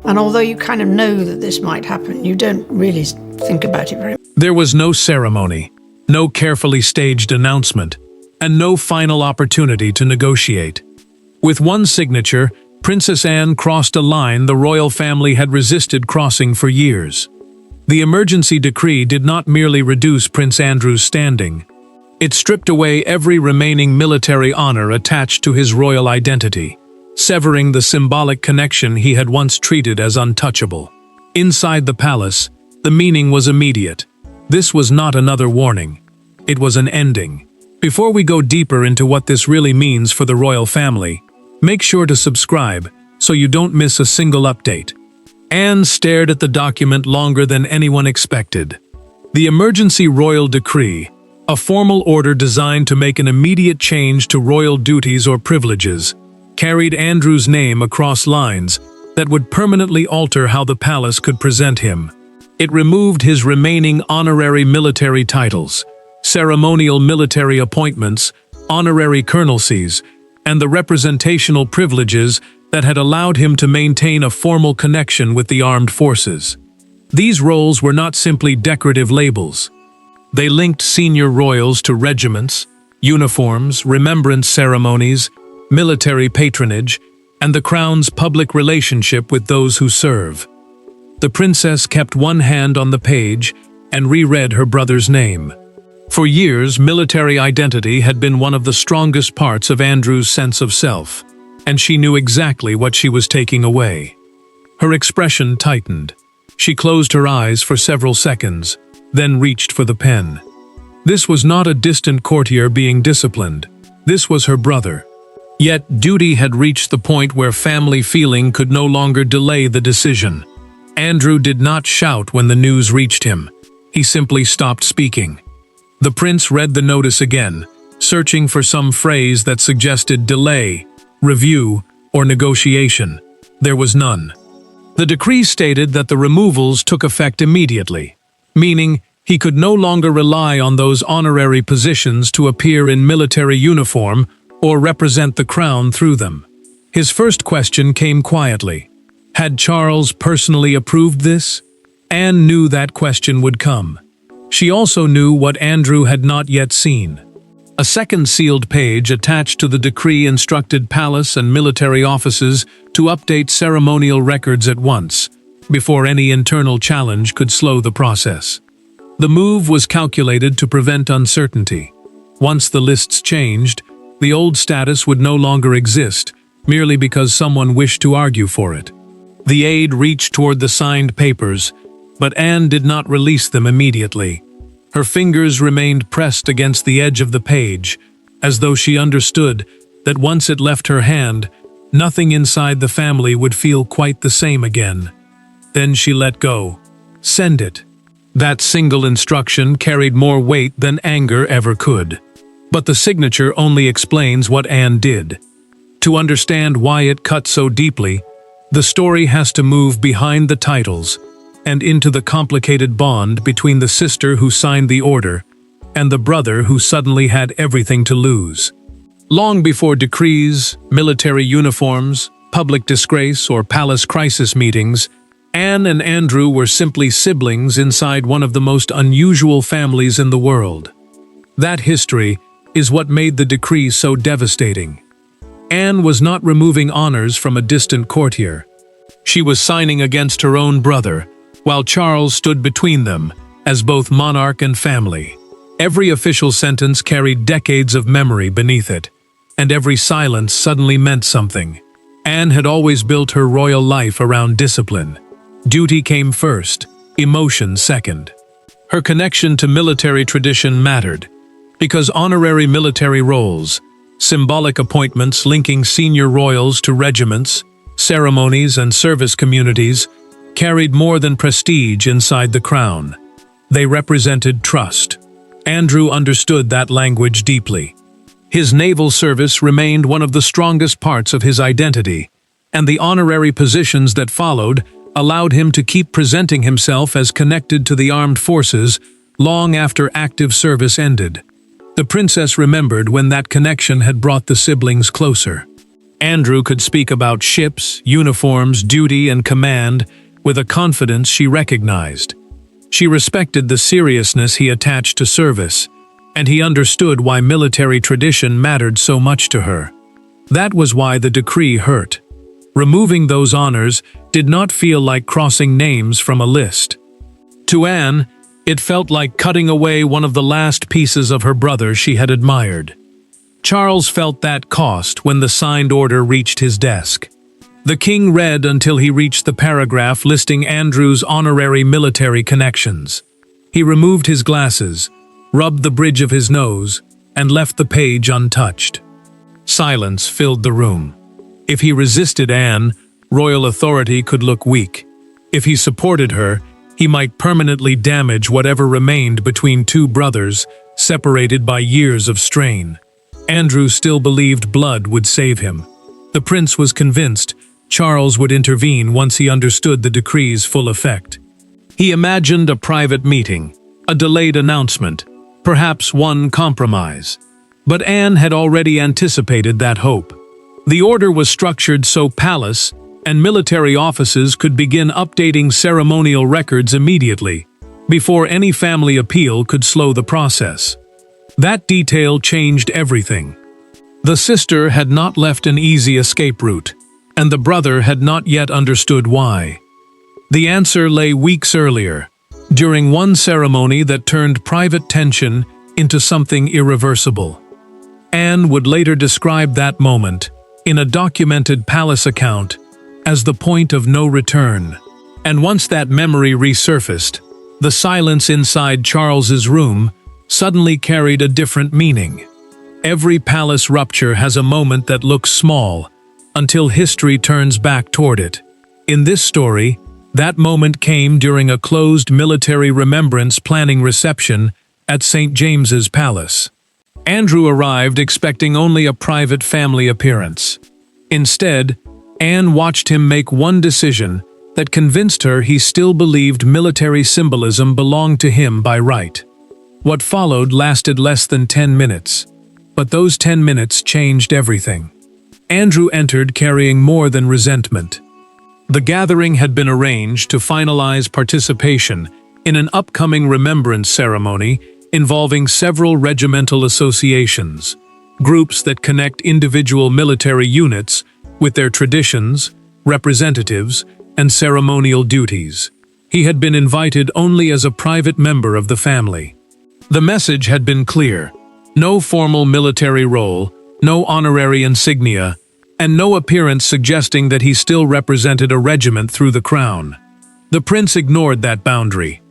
And although you kind of know that this might happen, you don't really think about it very much. There was no ceremony, no carefully staged announcement, and no final opportunity to negotiate. With one signature, Princess Anne crossed a line the royal family had resisted crossing for years. The emergency decree did not merely reduce Prince Andrew's standing. It stripped away every remaining military honor attached to his royal identity, severing the symbolic connection he had once treated as untouchable. Inside the palace, the meaning was immediate. This was not another warning. It was an ending. Before we go deeper into what this really means for the royal family, make sure to subscribe so you don't miss a single update. Anne stared at the document longer than anyone expected. The Emergency Royal Decree, a formal order designed to make an immediate change to royal duties or privileges, carried Andrew's name across lines that would permanently alter how the palace could present him. It removed his remaining honorary military titles, ceremonial military appointments, honorary colonelcies, and the representational privileges that had allowed him to maintain a formal connection with the armed forces. These roles were not simply decorative labels. They linked senior royals to regiments, uniforms, remembrance ceremonies, military patronage, and the crown's public relationship with those who serve. The princess kept one hand on the page and reread her brother's name. For years, military identity had been one of the strongest parts of Andrew's sense of self, and she knew exactly what she was taking away. Her expression tightened. She closed her eyes for several seconds, then reached for the pen. This was not a distant courtier being disciplined. This was her brother. Yet duty had reached the point where family feeling could no longer delay the decision. Andrew did not shout when the news reached him. He simply stopped speaking. The prince read the notice again, searching for some phrase that suggested delay, review, or negotiation. There was none. The decree stated that the removals took effect immediately, meaning he could no longer rely on those honorary positions to appear in military uniform or represent the crown through them. His first question came quietly. Had Charles personally approved this? Anne knew that question would come. She also knew what Andrew had not yet seen. A second sealed page attached to the decree instructed palace and military offices to update ceremonial records at once, before any internal challenge could slow the process. The move was calculated to prevent uncertainty. Once the lists changed, the old status would no longer exist, merely because someone wished to argue for it. The aide reached toward the signed papers, but Anne did not release them immediately. Her fingers remained pressed against the edge of the page, as though she understood that once it left her hand, nothing inside the family would feel quite the same again. Then she let go. Send it. That single instruction carried more weight than anger ever could. But the signature only explains what Anne did. To understand why it cut so deeply, the story has to move behind the titles and into the complicated bond between the sister who signed the order and the brother who suddenly had everything to lose. Long before decrees, military uniforms, public disgrace, or palace crisis meetings, Anne and Andrew were simply siblings inside one of the most unusual families in the world. That history is what made the decree so devastating. Anne was not removing honors from a distant courtier. She was signing against her own brother, while Charles stood between them, as both monarch and family. Every official sentence carried decades of memory beneath it, and every silence suddenly meant something. Anne had always built her royal life around discipline. Duty came first, emotion second. Her connection to military tradition mattered, because honorary military roles, symbolic appointments linking senior royals to regiments, ceremonies, and service communities, carried more than prestige inside the crown. They represented trust. Andrew understood that language deeply. His naval service remained one of the strongest parts of his identity, and the honorary positions that followed allowed him to keep presenting himself as connected to the armed forces long after active service ended. The princess remembered when that connection had brought the siblings closer. Andrew could speak about ships, uniforms, duty, and command with a confidence she recognized. She respected the seriousness he attached to service, and he understood why military tradition mattered so much to her. That was why the decree hurt. Removing those honors did not feel like crossing names from a list. To Anne, it felt like cutting away one of the last pieces of her brother she had admired. Charles felt that cost when the signed order reached his desk. The king read until he reached the paragraph listing Andrew's honorary military connections. He removed his glasses, rubbed the bridge of his nose, and left the page untouched. Silence filled the room. If he resisted Anne, royal authority could look weak. If he supported her, he might permanently damage whatever remained between two brothers, separated by years of strain. Andrew still believed blood would save him. The prince was convinced Charles would intervene once he understood the decree's full effect. He imagined a private meeting, a delayed announcement, perhaps one compromise. But Anne had already anticipated that hope. The order was structured so palace and military offices could begin updating ceremonial records immediately, before any family appeal could slow the process. That detail changed everything. The sister had not left an easy escape route, and the brother had not yet understood why. The answer lay weeks earlier, during one ceremony that turned private tension into something irreversible. Anne would later describe that moment, in a documented palace account, as the point of no return. And once that memory resurfaced, the silence inside Charles's room suddenly carried a different meaning. Every palace rupture has a moment that looks small, until history turns back toward it. In this story, that moment came during a closed military remembrance planning reception at St. James's Palace. Andrew arrived expecting only a private family appearance. Instead, Anne watched him make one decision that convinced her he still believed military symbolism belonged to him by right. What followed lasted less than 10 minutes, but those 10 minutes changed everything. Andrew entered carrying more than resentment. The gathering had been arranged to finalize participation in an upcoming remembrance ceremony involving several regimental associations, groups that connect individual military units with their traditions, representatives, and ceremonial duties. He had been invited only as a private member of the family. The message had been clear: no formal military role, no honorary insignia, and no appearance suggesting that he still represented a regiment through the crown. The prince ignored that boundary.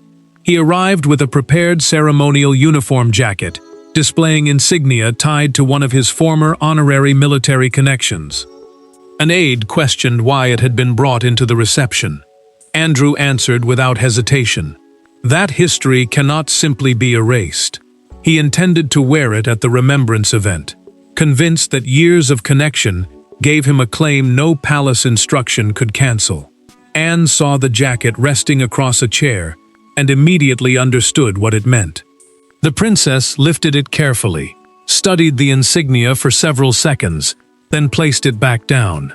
He arrived with a prepared ceremonial uniform jacket, displaying insignia tied to one of his former honorary military connections. An aide questioned why it had been brought into the reception. Andrew answered without hesitation. That history cannot simply be erased. He intended to wear it at the remembrance event, convinced that years of connection gave him a claim no palace instruction could cancel. Anne saw the jacket resting across a chair and immediately understood what it meant. The princess lifted it carefully, studied the insignia for several seconds, then placed it back down.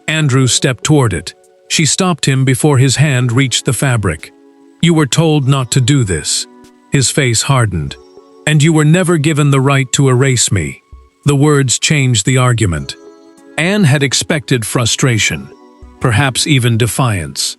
Andrew stepped toward it. She stopped him before his hand reached the fabric. "You were told not to do this." His face hardened. "And you were never given the right to erase me." The words changed the argument. Anne had expected frustration, perhaps even defiance.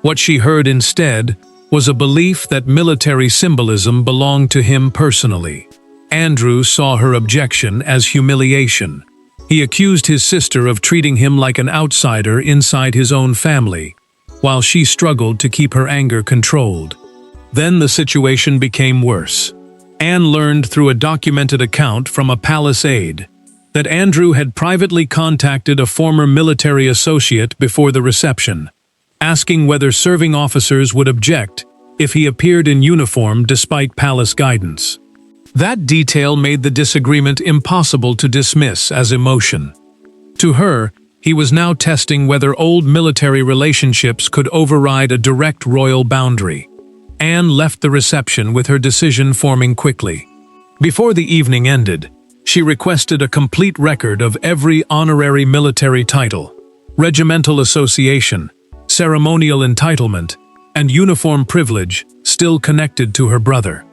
What she heard instead was a belief that military symbolism belonged to him personally. Andrew saw her objection as humiliation. He accused his sister of treating him like an outsider inside his own family, while she struggled to keep her anger controlled. Then the situation became worse. Anne learned through a documented account from a palace aide that Andrew had privately contacted a former military associate before the reception, asking whether serving officers would object if he appeared in uniform despite palace guidance. That detail made the disagreement impossible to dismiss as emotion. To her, he was now testing whether old military relationships could override a direct royal boundary. Anne left the reception with her decision forming quickly. Before the evening ended, She requested a complete record of every honorary military title, regimental association, ceremonial entitlement, and uniform privilege still connected to her brother.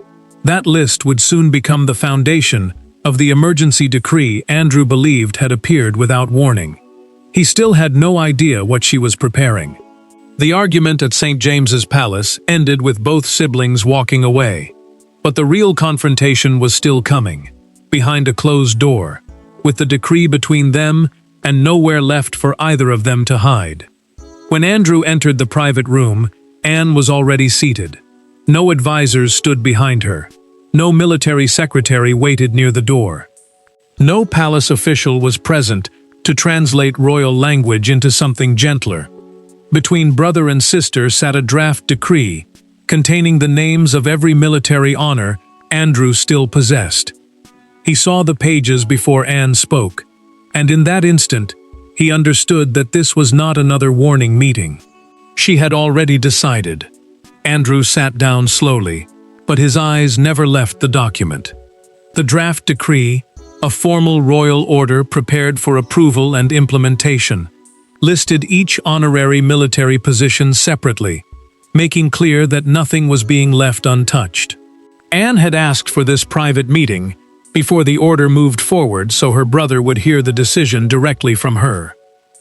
That list would soon become the foundation of the emergency decree Andrew believed had appeared without warning. He still had no idea what she was preparing. The argument at St. James's Palace ended with both siblings walking away. But the real confrontation was still coming, behind a closed door, with the decree between them and nowhere left for either of them to hide. When Andrew entered the private room, Anne was already seated. No advisors stood behind her. No military secretary waited near the door. No palace official was present to translate royal language into something gentler. Between brother and sister sat a draft decree containing the names of every military honor Andrew still possessed. He saw the pages before Anne spoke, and in that instant, he understood that this was not another warning meeting. She had already decided. Andrew sat down slowly, but his eyes never left the document. The draft decree, a formal royal order prepared for approval and implementation, listed each honorary military position separately, making clear that nothing was being left untouched. Anne had asked for this private meeting before the order moved forward so her brother would hear the decision directly from her.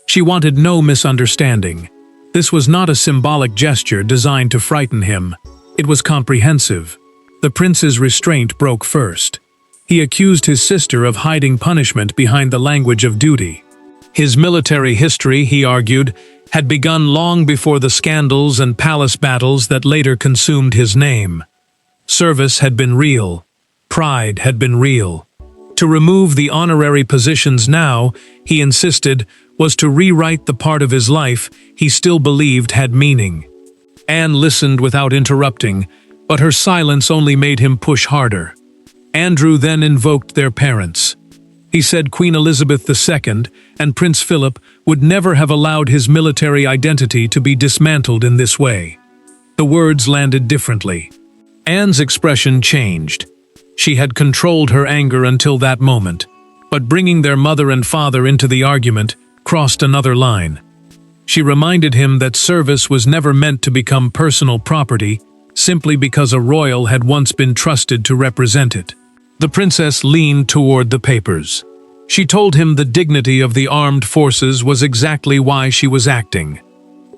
She wanted no misunderstanding. This was not a symbolic gesture designed to frighten him. It was comprehensive. The prince's restraint broke first. He accused his sister of hiding punishment behind the language of duty. His military history, he argued, had begun long before the scandals and palace battles that later consumed his name. Service had been real. Pride had been real. To remove the honorary positions now, he insisted, was to rewrite the part of his life he still believed had meaning. Anne listened without interrupting, but her silence only made him push harder. Andrew then invoked their parents. He said Queen Elizabeth II and Prince Philip would never have allowed his military identity to be dismantled in this way. The words landed differently. Anne's expression changed. She had controlled her anger until that moment, but bringing their mother and father into the argument crossed another line. She reminded him that service was never meant to become personal property simply because a royal had once been trusted to represent it. The princess leaned toward the papers. She told him the dignity of the armed forces was exactly why she was acting.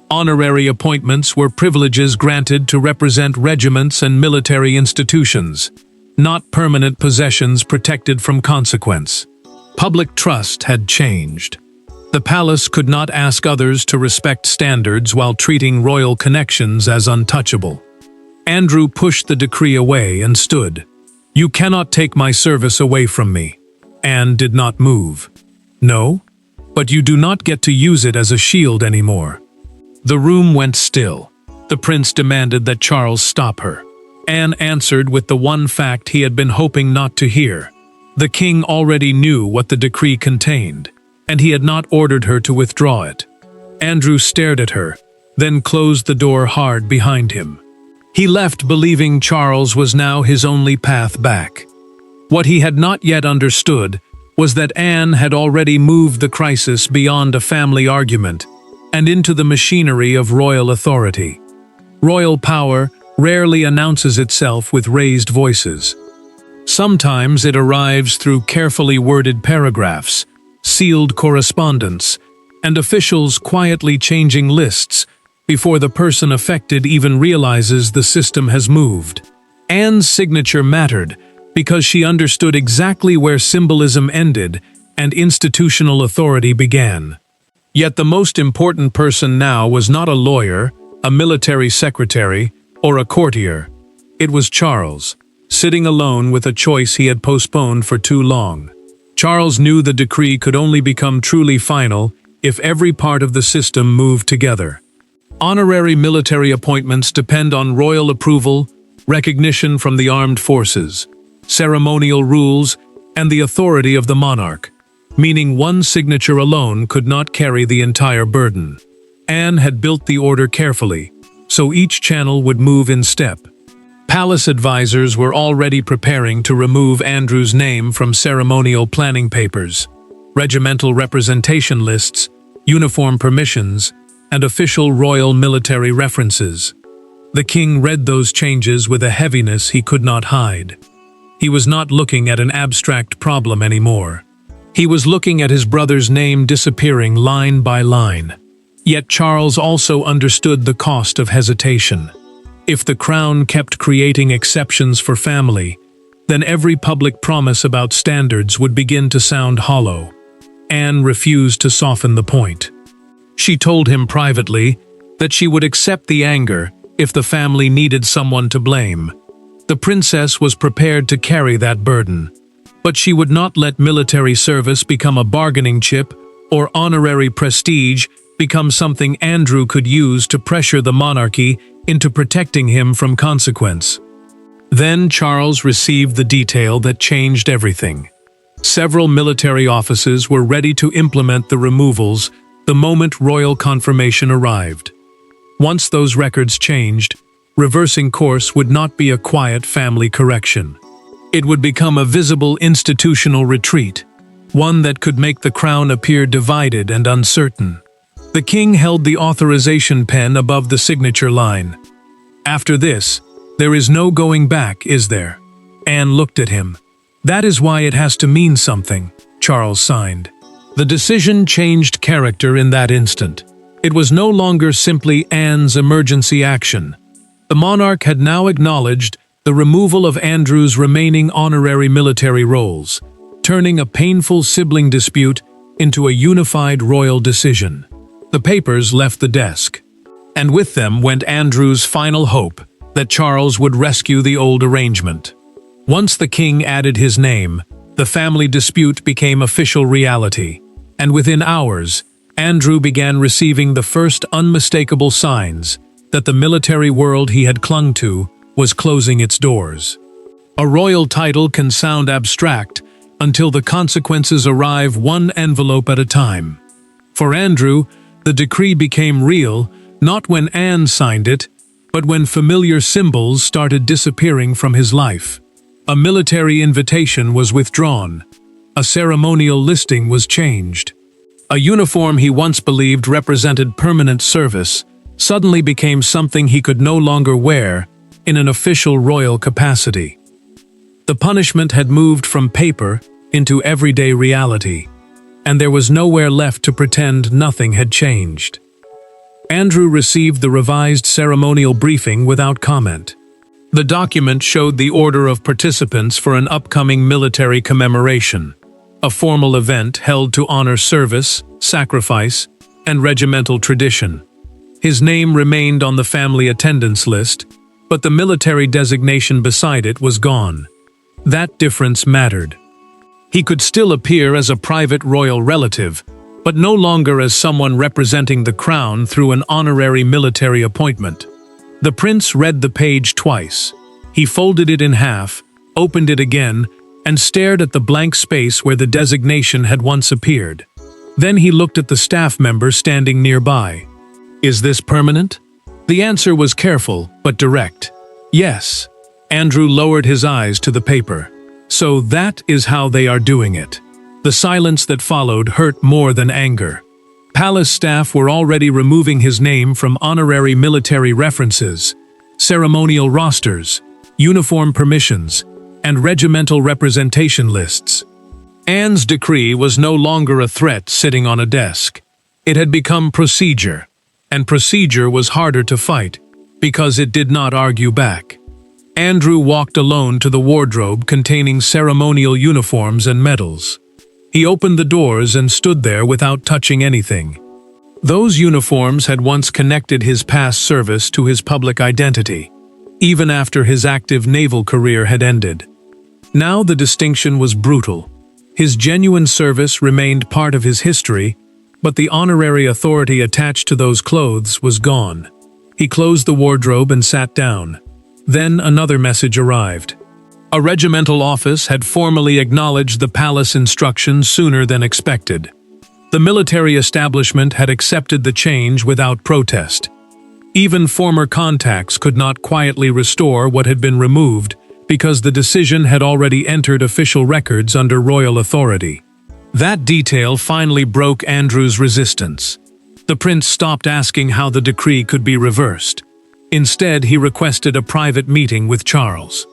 Honorary appointments were privileges granted to represent regiments and military institutions, not permanent possessions protected from consequence. Public trust had changed. The palace could not ask others to respect standards while treating royal connections as untouchable. Andrew pushed the decree away and stood. "You cannot take my service away from me." Anne did not move. "No, but you do not get to use it as a shield anymore." The room went still. The prince demanded that Charles stop her. Anne answered with the one fact he had been hoping not to hear. The king already knew what the decree contained, and he had not ordered her to withdraw it. Andrew stared at her, then closed the door hard behind him. He left believing Charles was now his only path back. What he had not yet understood was that Anne had already moved the crisis beyond a family argument and into the machinery of royal authority. Royal power rarely announces itself with raised voices. Sometimes it arrives through carefully worded paragraphs, sealed correspondence, and officials quietly changing lists before the person affected even realizes the system has moved. Anne's signature mattered because she understood exactly where symbolism ended and institutional authority began. Yet the most important person now was not a lawyer, a military secretary, or a courtier. It was Charles, sitting alone with a choice he had postponed for too long. Charles knew the decree could only become truly final if every part of the system moved together. Honorary military appointments depend on royal approval, recognition from the armed forces, ceremonial rules, and the authority of the monarch, meaning one signature alone could not carry the entire burden. Anne had built the order carefully, so each channel would move in step. Palace advisors were already preparing to remove Andrew's name from ceremonial planning papers, regimental representation lists, uniform permissions, and official royal military references. The king read those changes with a heaviness he could not hide. He was not looking at an abstract problem anymore. He was looking at his brother's name disappearing line by line. Yet Charles also understood the cost of hesitation. If the crown kept creating exceptions for family, then every public promise about standards would begin to sound hollow. Anne refused to soften the point. She told him privately that she would accept the anger if the family needed someone to blame. The princess was prepared to carry that burden, but she would not let military service become a bargaining chip or honorary prestige become something Andrew could use to pressure the monarchy into protecting him from consequence. Then Charles received the detail that changed everything. Several military offices were ready to implement the removals the moment royal confirmation arrived. Once those records changed, reversing course would not be a quiet family correction. It would become a visible institutional retreat, one that could make the crown appear divided and uncertain. The king held the authorization pen above the signature line. After this, there is no going back, is there? Anne looked at him. That is why it has to mean something, Charles signed. The decision changed character in that instant. It was no longer simply Anne's emergency action. The monarch had now acknowledged the removal of Andrew's remaining honorary military roles, turning a painful sibling dispute into a unified royal decision. The papers left the desk, and with them went Andrew's final hope that Charles would rescue the old arrangement. Once the king added his name, the family dispute became official reality, and within hours, Andrew began receiving the first unmistakable signs that the military world he had clung to was closing its doors. A royal title can sound abstract until the consequences arrive one envelope at a time. For Andrew, the decree became real not when Anne signed it, but when familiar symbols started disappearing from his life. A military invitation was withdrawn. A ceremonial listing was changed. A uniform he once believed represented permanent service suddenly became something he could no longer wear in an official royal capacity. The punishment had moved from paper into everyday reality, and there was nowhere left to pretend nothing had changed. Andrew received the revised ceremonial briefing without comment. The document showed the order of participants for an upcoming military commemoration, a formal event held to honor service, sacrifice, and regimental tradition. His name remained on the family attendance list, but the military designation beside it was gone. That difference mattered. He could still appear as a private royal relative, but no longer as someone representing the crown through an honorary military appointment. The prince read the page twice. He folded it in half, opened it again, and stared at the blank space where the designation had once appeared. Then he looked at the staff member standing nearby. "Is this permanent?" The answer was careful, but direct. "Yes." Andrew lowered his eyes to the paper. "So that is how they are doing it." The silence that followed hurt more than anger. Palace staff were already removing his name from honorary military references, ceremonial rosters, uniform permissions, and regimental representation lists. Anne's decree was no longer a threat sitting on a desk. It had become procedure, and procedure was harder to fight because it did not argue back. Andrew walked alone to the wardrobe containing ceremonial uniforms and medals. He opened the doors and stood there without touching anything. Those uniforms had once connected his past service to his public identity, even after his active naval career had ended. Now the distinction was brutal. His genuine service remained part of his history, but the honorary authority attached to those clothes was gone. He closed the wardrobe and sat down. Then another message arrived. A regimental office had formally acknowledged the palace instructions sooner than expected. The military establishment had accepted the change without protest. Even former contacts could not quietly restore what had been removed because the decision had already entered official records under royal authority. That detail finally broke Andrew's resistance. The prince stopped asking how the decree could be reversed. Instead, he requested a private meeting with Charles.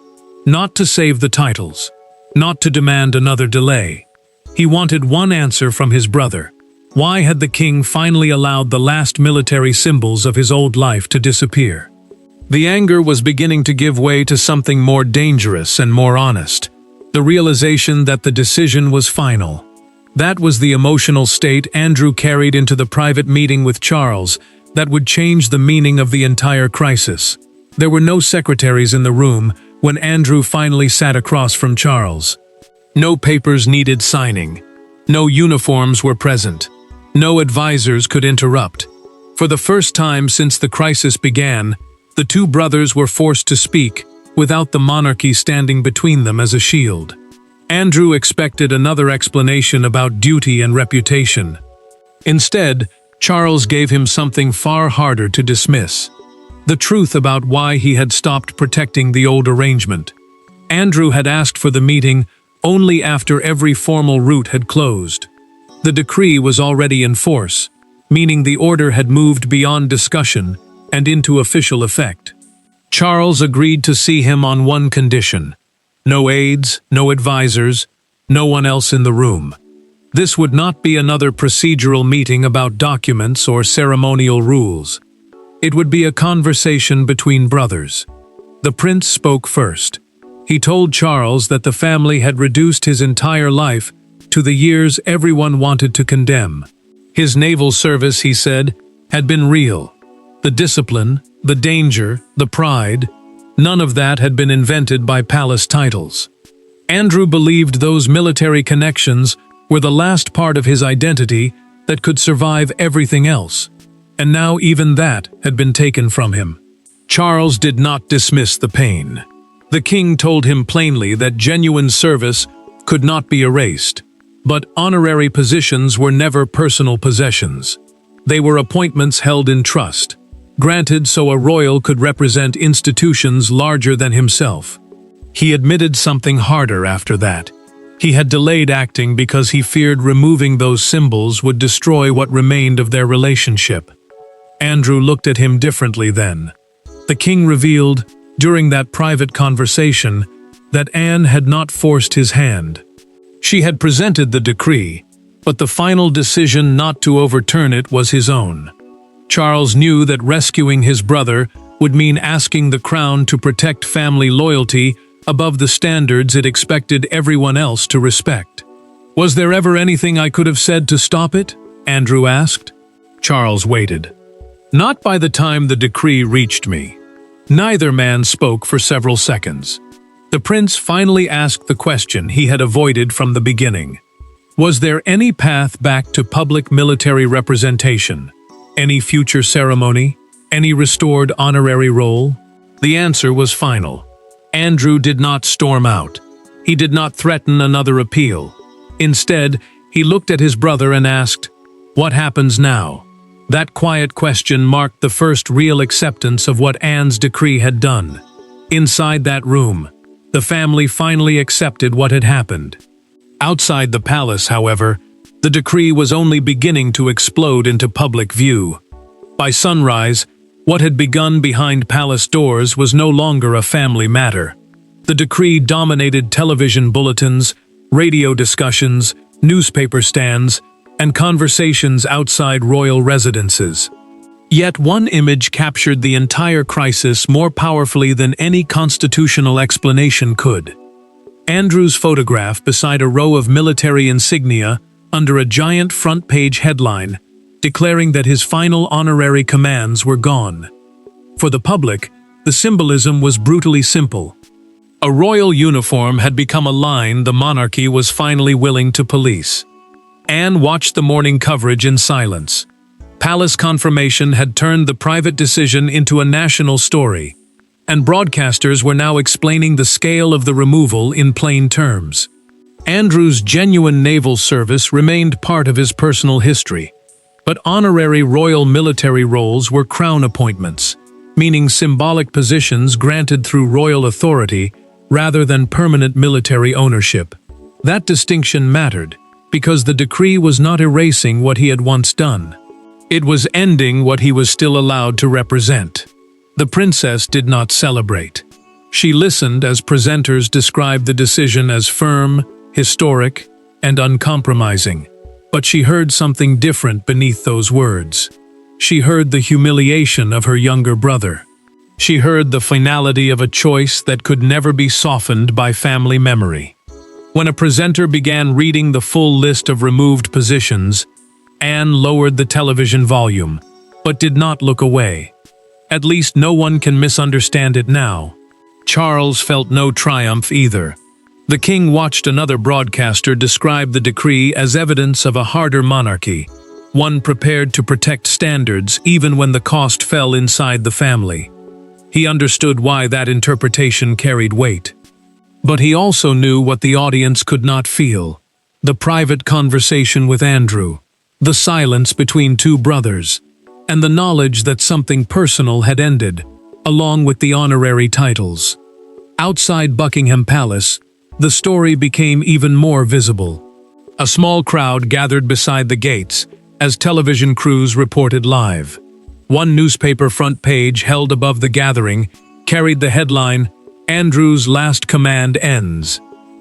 Not to save the titles, not to demand another delay. He wanted one answer from his brother. Why had the king finally allowed the last military symbols of his old life to disappear? The anger was beginning to give way to something more dangerous and more honest, the realization that the decision was final. That was the emotional state Andrew carried into the private meeting with Charles that would change the meaning of the entire crisis. There were no secretaries in the room when Andrew finally sat across from Charles. No papers needed signing. No uniforms were present. No advisors could interrupt. For the first time since the crisis began, the two brothers were forced to speak, without the monarchy standing between them as a shield. Andrew expected another explanation about duty and reputation. Instead, Charles gave him something far harder to dismiss: the truth about why he had stopped protecting the old arrangement. Andrew had asked for the meeting only after every formal route had closed. The decree was already in force, meaning the order had moved beyond discussion and into official effect. Charles agreed to see him on one condition: no aides, no advisors, no one else in the room. This would not be another procedural meeting about documents or ceremonial rules. It would be a conversation between brothers. The prince spoke first. He told Charles that the family had reduced his entire life to the years everyone wanted to condemn. His naval service, he said, had been real. The discipline, the danger, the pride, none of that had been invented by palace titles. Andrew believed those military connections were the last part of his identity that could survive everything else, and now even that had been taken from him. Charles did not dismiss the pain. The king told him plainly that genuine service could not be erased, but honorary positions were never personal possessions. They were appointments held in trust, granted so a royal could represent institutions larger than himself. He admitted something harder after that. He had delayed acting because he feared removing those symbols would destroy what remained of their relationship. Andrew looked at him differently then. The king revealed, during that private conversation, that Anne had not forced his hand. She had presented the decree, but the final decision not to overturn it was his own. Charles knew that rescuing his brother would mean asking the crown to protect family loyalty above the standards it expected everyone else to respect. "Was there ever anything I could have said to stop it?" Andrew asked. Charles waited. "Not by the time the decree reached me." Neither man spoke for several seconds. The prince finally asked the question he had avoided from the beginning. Was there any path back to public military representation? Any future ceremony? Any restored honorary role? The answer was final. Andrew did not storm out. He did not threaten another appeal. Instead, he looked at his brother and asked, "What happens now?" That quiet question marked the first real acceptance of what Anne's decree had done. Inside that room, the family finally accepted what had happened. Outside the palace, however, the decree was only beginning to explode into public view. By sunrise, what had begun behind palace doors was no longer a family matter. The decree dominated television bulletins, radio discussions, newspaper stands, and conversations outside royal residences. Yet one image captured the entire crisis more powerfully than any constitutional explanation could. Andrew's photograph beside a row of military insignia under a giant front-page headline, declaring that his final honorary commands were gone. For the public, the symbolism was brutally simple. A royal uniform had become a line the monarchy was finally willing to police. Anne watched the morning coverage in silence. Palace confirmation had turned the private decision into a national story, and broadcasters were now explaining the scale of the removal in plain terms. Andrew's genuine naval service remained part of his personal history, But honorary royal military roles were crown appointments, meaning symbolic positions granted through royal authority rather than permanent military ownership. That distinction mattered, because the decree was not erasing what he had once done. It was ending what he was still allowed to represent. The princess did not celebrate. She listened as presenters described the decision as firm, historic, and uncompromising. But she heard something different beneath those words. She heard the humiliation of her younger brother. She heard the finality of a choice that could never be softened by family memory. When a presenter began reading the full list of removed positions, Anne lowered the television volume, but did not look away. At least no one can misunderstand it now. Charles felt no triumph either. The king watched another broadcaster describe the decree as evidence of a harder monarchy, one prepared to protect standards even when the cost fell inside the family. He understood why that interpretation carried weight. But he also knew what the audience could not feel: the private conversation with Andrew, the silence between two brothers, and the knowledge that something personal had ended, along with the honorary titles. Outside Buckingham Palace, the story became even more visible. A small crowd gathered beside the gates as television crews reported live. One newspaper front page held above the gathering carried the headline, "Andrew's Last Command Ends,"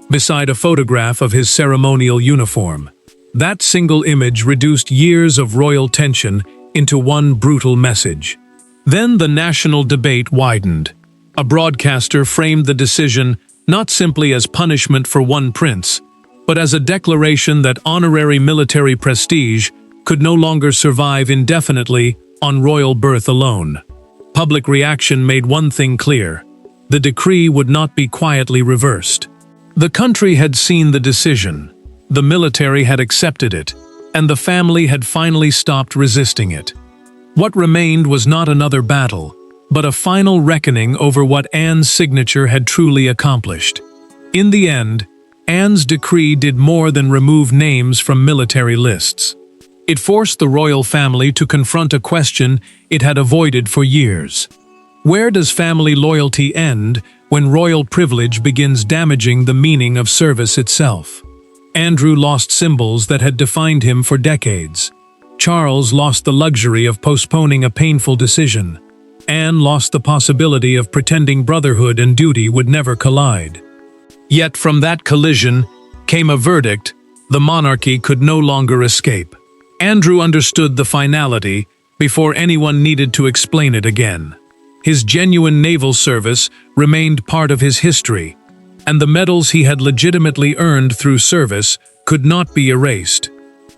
beside a photograph of his ceremonial uniform. That single image reduced years of royal tension into one brutal message. Then the national debate widened. A broadcaster framed the decision not simply as punishment for one prince, but as a declaration that honorary military prestige could no longer survive indefinitely on royal birth alone. Public reaction made one thing clear: the decree would not be quietly reversed. The country had seen the decision, the military had accepted it, and the family had finally stopped resisting it. What remained was not another battle, but a final reckoning over what Anne's signature had truly accomplished. In the end, Anne's decree did more than remove names from military lists. It forced the royal family to confront a question it had avoided for years. Where does family loyalty end when royal privilege begins damaging the meaning of service itself? Andrew lost symbols that had defined him for decades. Charles lost the luxury of postponing a painful decision. Anne lost the possibility of pretending brotherhood and duty would never collide. Yet from that collision came a verdict: the monarchy could no longer escape. Andrew understood the finality before anyone needed to explain it again. His genuine naval service remained part of his history, and the medals he had legitimately earned through service could not be erased.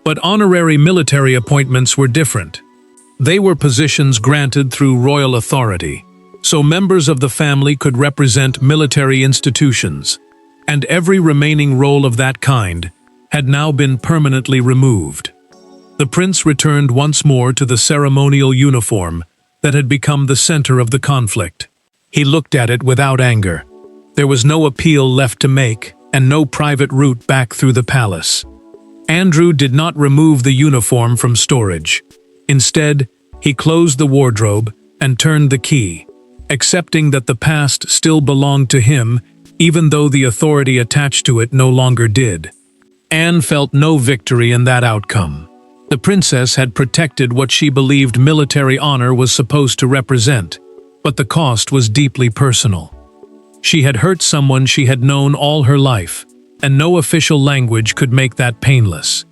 But honorary military appointments were different. They were positions granted through royal authority, so members of the family could represent military institutions, and every remaining role of that kind had now been permanently removed. The prince returned once more to the ceremonial uniform that had become the center of the conflict. He looked at it without anger. There was no appeal left to make, and no private route back through the palace. Andrew did not remove the uniform from storage. Instead, he closed the wardrobe and turned the key, accepting that the past still belonged to him, even though the authority attached to it no longer did. Anne felt no victory in that outcome. The princess had protected what she believed military honor was supposed to represent, but the cost was deeply personal. She had hurt someone she had known all her life, and no official language could make that painless.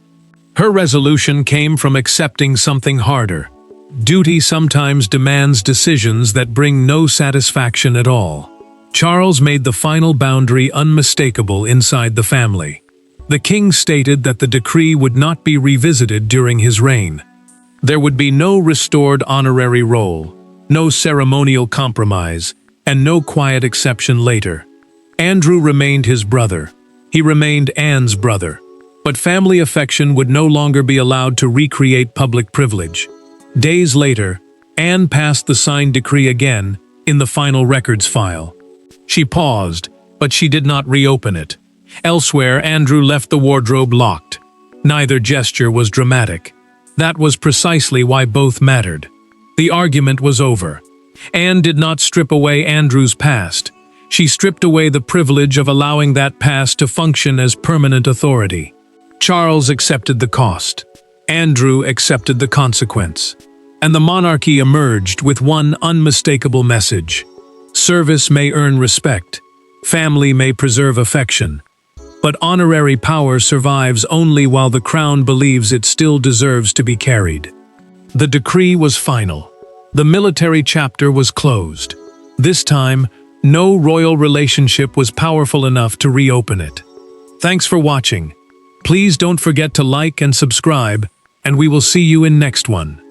Her resolution came from accepting something harder. Duty sometimes demands decisions that bring no satisfaction at all. Charles made the final boundary unmistakable inside the family. The king stated that the decree would not be revisited during his reign. There would be no restored honorary role, no ceremonial compromise, and no quiet exception later. Andrew remained his brother. He remained Anne's brother. But family affection would no longer be allowed to recreate public privilege. Days later, Anne passed the signed decree again in the final records file. She paused, but she did not reopen it. Elsewhere, Andrew left the wardrobe locked. Neither gesture was dramatic. That was precisely why both mattered. The argument was over. Anne did not strip away Andrew's past. She stripped away the privilege of allowing that past to function as permanent authority. Charles accepted the cost. Andrew accepted the consequence. And the monarchy emerged with one unmistakable message. Service may earn respect. Family may preserve affection. But honorary power survives only while the crown believes it still deserves to be carried. The decree was final. The military chapter was closed. This time, no royal relationship was powerful enough to reopen it. Thanks for watching. Please don't forget to like and subscribe, and we will see you in next one.